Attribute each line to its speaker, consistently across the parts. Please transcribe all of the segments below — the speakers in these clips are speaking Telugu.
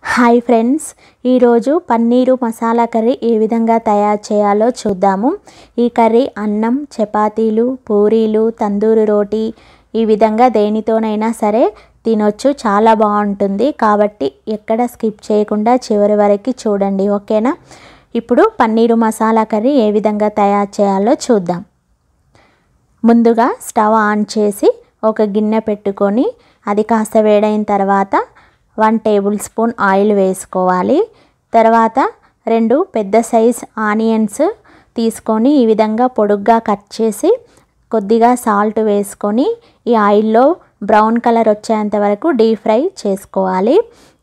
Speaker 1: హాయ్ ఫ్రెండ్స్, ఈరోజు పన్నీరు మసాలా కర్రీ ఏ విధంగా తయారు చేయాలో చూద్దాము. ఈ కర్రీ అన్నం, చపాతీలు, పూరీలు, తందూరి రోటీ ఈ విధంగా దేనితోనైనా సరే తినొచ్చు. చాలా బాగుంటుంది. కాబట్టి ఎక్కడ స్కిప్ చేయకుండా చివరి వరకు చూడండి, ఓకేనా? ఇప్పుడు పన్నీరు మసాలా కర్రీ ఏ విధంగా తయారు చేయాలో చూద్దాం. ముందుగా స్టవ్ ఆన్ చేసి ఒక గిన్నె పెట్టుకొని అది కాస్త వేడైన తర్వాత 1 టేబుల్ స్పూన్ ఆయిల్ వేసుకోవాలి. తర్వాత 2 పెద్ద సైజ్ ఆనియన్స్ తీసుకొని ఈ విధంగా పొడుగ్గా కట్ చేసి కొద్దిగా సాల్ట్ వేసుకొని ఈ ఆయిల్లో బ్రౌన్ కలర్ వచ్చేంత వరకు డీప్ ఫ్రై చేసుకోవాలి.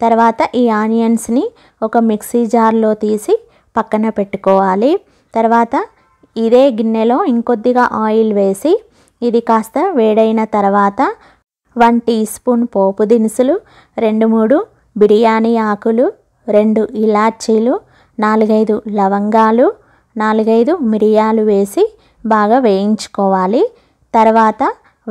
Speaker 1: తర్వాత ఈ ఆనియన్స్ని ఒక మిక్సీ జార్లో తీసి పక్కన పెట్టుకోవాలి. తర్వాత ఇదే గిన్నెలో ఇంకొద్దిగా ఆయిల్ వేసి ఇది కాస్త వేడైన తర్వాత 1 టీ స్పూన్ పోపు దినుసులు, 2-3 బిర్యానీ ఆకులు, 2 ఇలాచీలు, 4-5 లవంగాలు, 4-5 మిరియాలు వేసి బాగా వేయించుకోవాలి. తర్వాత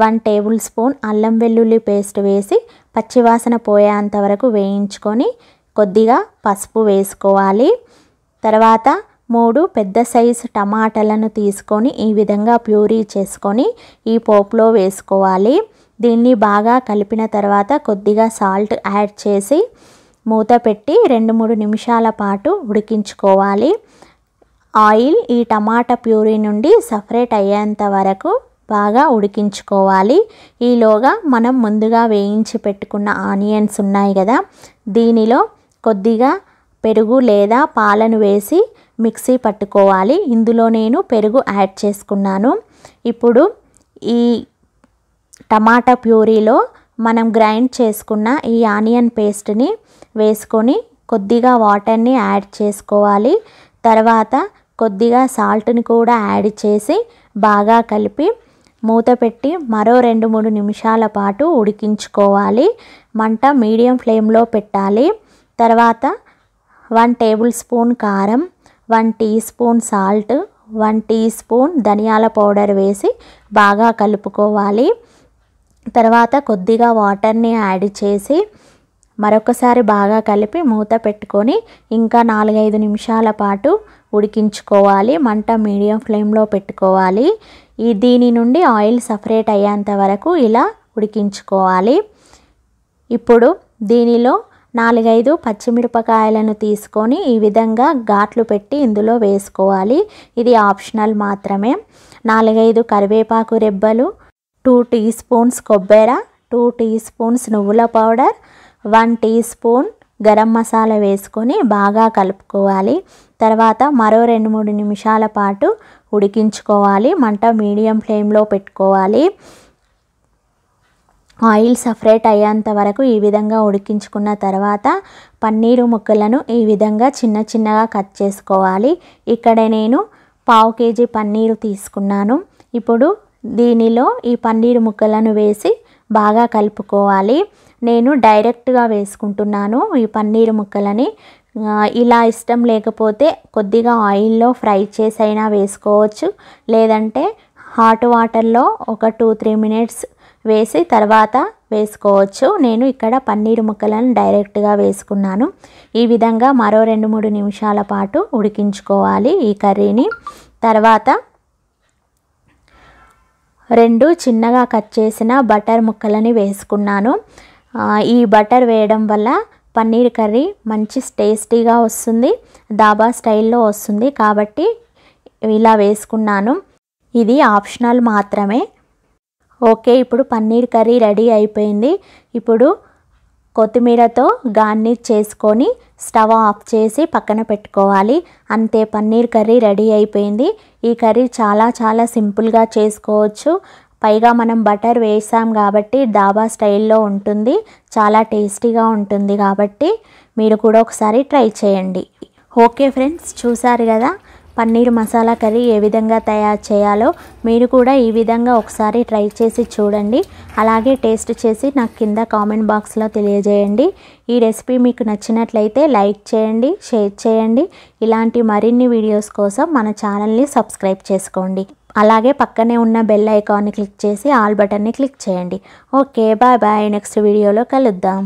Speaker 1: 1 టేబుల్ స్పూన్ అల్లం వెల్లుల్లి పేస్ట్ వేసి పచ్చివాసన పోయేంత వరకు వేయించుకొని కొద్దిగా పసుపు వేసుకోవాలి. తర్వాత 3 పెద్ద సైజు టమాటాలను తీసుకొని ఈ విధంగా ప్యూరీ చేసుకొని ఈ పోపులో వేసుకోవాలి. దీన్ని బాగా కలిపిన తర్వాత కొద్దిగా సాల్ట్ యాడ్ చేసి మూత పెట్టి 2-3 నిమిషాల పాటు ఉడికించుకోవాలి. ఆయిల్ ఈ టమాటా ప్యూరీ నుండి సపరేట్ అయ్యేంత వరకు బాగా ఉడికించుకోవాలి. ఈలోగా మనం ముందుగా వేయించి పెట్టుకున్న ఆనియన్స్ ఉన్నాయి కదా, దీనిలో కొద్దిగా పెరుగు లేదా పాలను వేసి మిక్సీ పట్టుకోవాలి. ఇందులో నేను పెరుగు యాడ్ చేసుకున్నాను. ఇప్పుడు ఈ టమాటా ప్యూరీలో మనం గ్రైండ్ చేసుకున్న ఈ ఆనియన్ పేస్ట్ని వేసుకొని కొద్దిగా వాటర్ని యాడ్ చేసుకోవాలి. తర్వాత కొద్దిగా సాల్ట్ని కూడా యాడ్ చేసి బాగా కలిపి మూత పెట్టి మరో 2-3 నిమిషాల పాటు ఉడికించుకోవాలి. మంట మీడియం ఫ్లేమ్లో పెట్టాలి. తర్వాత 1 టేబుల్ స్పూన్ కారం, 1 teaspoon salt, 1 teaspoon ధనియాల పౌడర్ వేసి బాగా కలుపుకోవాలి. తర్వాత కొద్దిగా వాటర్ని యాడ్ చేసి మరొకసారి బాగా కలిపి మూత పెట్టుకొని ఇంకా 4-5 నిమిషాల పాటు ఉడికించుకోవాలి. మంట మీడియం ఫ్లేమ్లో పెట్టుకోవాలి. దీని నుండి ఆయిల్ సపరేట్ అయ్యేంత వరకు ఇలా ఉడికించుకోవాలి. ఇప్పుడు దీనిలో 4-5 పచ్చిమిరపకాయలను తీసుకొని ఈ విధంగా ఘాట్లు పెట్టి ఇందులో వేసుకోవాలి. ఇది ఆప్షనల్ మాత్రమే. 4-5 కరివేపాకు రెబ్బలు, 2 టీ స్పూన్స్ కొబ్బెర, 2 టీ స్పూన్స్ నువ్వుల powder, 1 teaspoon garam masala వేసుకొని బాగా కలుపుకోవాలి. తర్వాత మరో 2-3 నిమిషాల పాటు ఉడికించుకోవాలి. మంట మీడియం ఫ్లేమ్లో పెట్టుకోవాలి. ఆయిల్ సపరేట్ అయ్యేంత వరకు ఈ విధంగా ఉడికించుకున్న తర్వాత పన్నీరు ముక్కలను ఈ విధంగా చిన్న చిన్నగా కట్ చేసుకోవాలి. ఇక్కడ నేను 1/2 కేజీ పన్నీరు తీసుకున్నాను. ఇప్పుడు దీనిలో ఈ పన్నీరు ముక్కలను వేసి బాగా కలుపుకోవాలి. నేను డైరెక్ట్గా వేసుకుంటున్నాను ఈ పన్నీరు ముక్కలని. ఇలా ఇష్టం లేకపోతే కొద్దిగా ఆయిల్లో ఫ్రై చేసైనా వేసుకోవచ్చు, లేదంటే హాట్ వాటర్లో ఒక 2-3 మినిట్స్ వేసి తర్వాత వేసుకోవచ్చు. నేను ఇక్కడ పన్నీరు ముక్కలను డైరెక్ట్గా వేసుకున్నాను. ఈ విధంగా మరో 2-3 నిమిషాల పాటు ఉడికించుకోవాలి ఈ కర్రీని. తర్వాత 2 చిన్నగా కట్ చేసిన బటర్ ముక్కలని వేసుకున్నాను. ఈ బటర్ వేయడం వల్ల పన్నీర్ కర్రీ మంచి టేస్టీగా వస్తుంది, దాబా స్టైల్లో వస్తుంది. కాబట్టి ఇలా వేసుకున్నాను. ఇది ఆప్షనల్ మాత్రమే. ఓకే, ఇప్పుడు పన్నీర్ కర్రీ రెడీ అయిపోయింది. ఇప్పుడు కొత్తిమీరతో గార్నిష్ చేసుకొని స్టవ్ ఆఫ్ చేసి పక్కన పెట్టుకోవాలి. అంతే, పన్నీర్ కర్రీ రెడీ అయిపోయింది. ఈ కర్రీ చాలా సింపుల్గా చేసుకోవచ్చు. పైగా మనం బటర్ వేసాం కాబట్టి డాబా స్టైల్లో ఉంటుంది, చాలా టేస్టీగా ఉంటుంది. కాబట్టి మీరు కూడా ఒకసారి ట్రై చేయండి. ఓకే ఫ్రెండ్స్, చూసారు కదా పన్నీర్ మసాలా కర్రీ ఏ విధంగా తయారు చేయాలో. మీరు కూడా ఈ విధంగా ఒకసారి ట్రై చేసి చూడండి. అలాగే టేస్ట్ చేసి నాకు కింద కామెంట్ బాక్స్లో తెలియజేయండి. ఈ రెసిపీ మీకు నచ్చినట్లయితే లైక్ చేయండి, షేర్ చేయండి. ఇలాంటి మరిన్ని వీడియోస్ కోసం మన ఛానల్ని సబ్స్క్రైబ్ చేసుకోండి. అలాగే పక్కనే ఉన్న బెల్ ఐకాన్ని క్లిక్ చేసి ఆల్ బటన్ని క్లిక్ చేయండి. Okay, bye bye. నెక్స్ట్ వీడియోలో కలుద్దాం.